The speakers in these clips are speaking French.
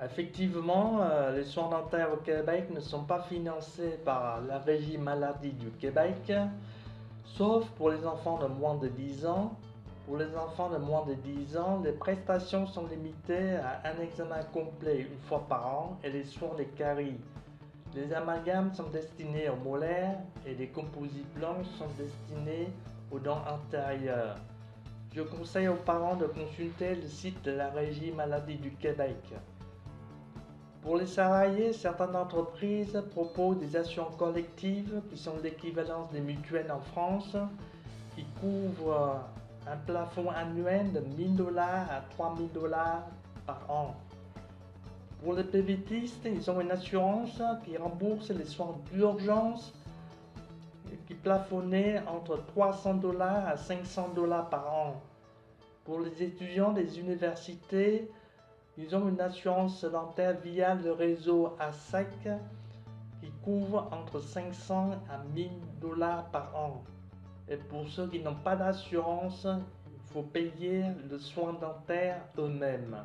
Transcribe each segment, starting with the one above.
Effectivement, les soins dentaires au Québec ne sont pas financés par la Régie maladie du Québec, sauf pour les enfants de moins de 10 ans. Pour les enfants de moins de 10 ans, les prestations sont limitées à un examen complet une fois par an et les soins des caries. Les amalgames sont destinés aux molaires et les composites blanches sont destinés aux dents intérieures. Je conseille aux parents de consulter le site de la Régie maladie du Québec. Pour les salariés, certaines entreprises proposent des assurances collectives qui sont l'équivalence des mutuelles en France, qui couvrent un plafond annuel de 1 000 $ à 3 000 $ par an. Pour les PVTistes, ils ont une assurance qui rembourse les soins d'urgence qui plafonnaient entre 300 $ à 500 $ par an. Pour les étudiants des universités, ils ont une assurance dentaire via le réseau ASEC qui couvre entre 500 à 1000 $ par an. Et pour ceux qui n'ont pas d'assurance, il faut payer le soin dentaire eux-mêmes.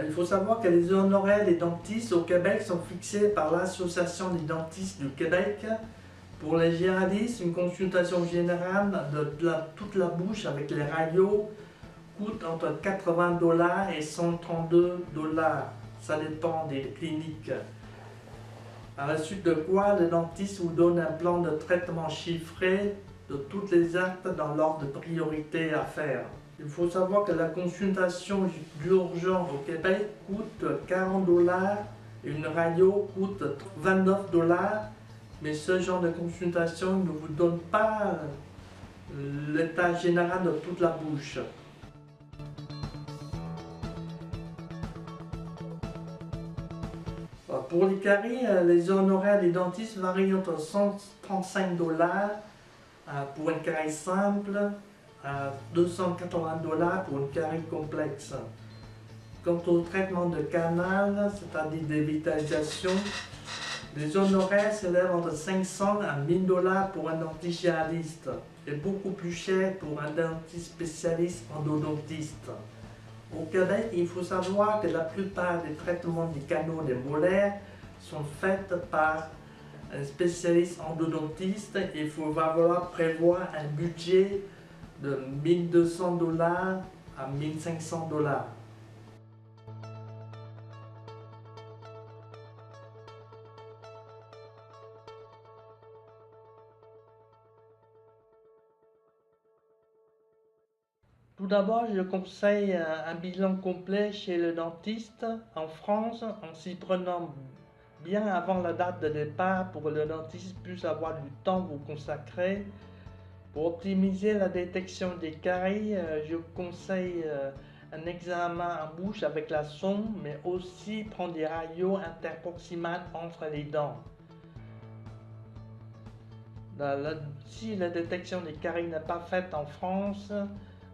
Il faut savoir que les honoraires des dentistes au Québec sont fixés par l'Association des dentistes du Québec. Pour les généralistes, une consultation générale de toute la bouche avec les radios coûte entre 80 $ et 132 $. Ça dépend des cliniques. À la suite de quoi, le dentiste vous donne un plan de traitement chiffré de tous les actes dans l'ordre de priorité à faire. Il faut savoir que la consultation d'urgence au Québec coûte 40 $ et une radio coûte 29 $. Mais ce genre de consultation ne vous donne pas l'état général de toute la bouche. Pour les caries, les honoraires des dentistes varient entre 135 $ pour une carie simple à 280 $ pour une carie complexe. Quant au traitement de canal, c'est-à-dire dévitalisation, les honoraires s'élèvent entre 500 à 1000 $ pour un dentiste généraliste et beaucoup plus cher pour un dentiste spécialiste endodontiste. Au Québec, il faut savoir que la plupart des traitements des canaux des molaires sont faits par un spécialiste endodontiste et il faut prévoir un budget de 1200 $ à 1500 $. Tout d'abord, je conseille un bilan complet chez le dentiste en France en s'y prenant bien avant la date de départ pour que le dentiste puisse avoir du temps vous consacrer. Pour optimiser la détection des caries, je conseille un examen en bouche avec la sonde, mais aussi prendre des radios interproximales entre les dents. Si la détection des caries n'est pas faite en France,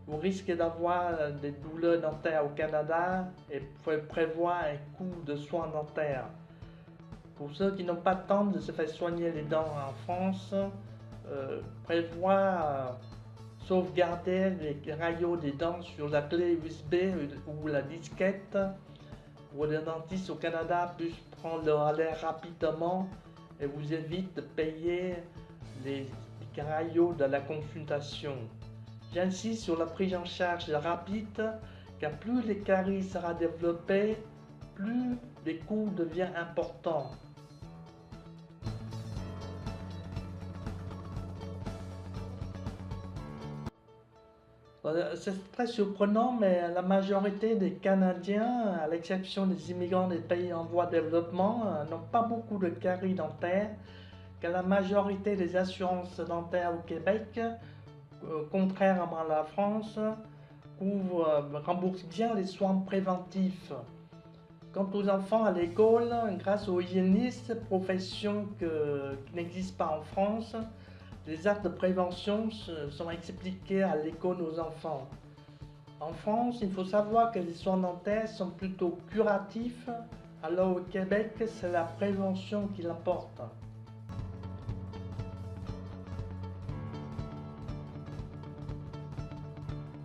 vous risquez d'avoir des douleurs dentaires au Canada et pouvez prévoir un coût de soins dentaires. Pour ceux qui n'ont pas le temps de se faire soigner les dents en France, prévoir sauvegarder les rayons des dents sur la clé USB ou la disquette pour que les dentistes au Canada puissent prendre leur relais rapidement et vous évite de payer les rayons de la consultation. J'insiste sur la prise en charge rapide, car plus les caries sera développées, plus les coûts deviennent importants. C'est très surprenant, mais la majorité des Canadiens, à l'exception des immigrants des pays en voie de développement, n'ont pas beaucoup de caries dentaires, car la majorité des assurances dentaires au Québec, contrairement à la France, remboursent bien les soins préventifs. Quant aux enfants à l'école, grâce aux hygiénistes, profession qui n'existe pas en France, les actes de prévention sont expliqués à l'école aux enfants. En France, il faut savoir que les soins dentaires sont plutôt curatifs, alors au Québec, c'est la prévention qui l'emporte.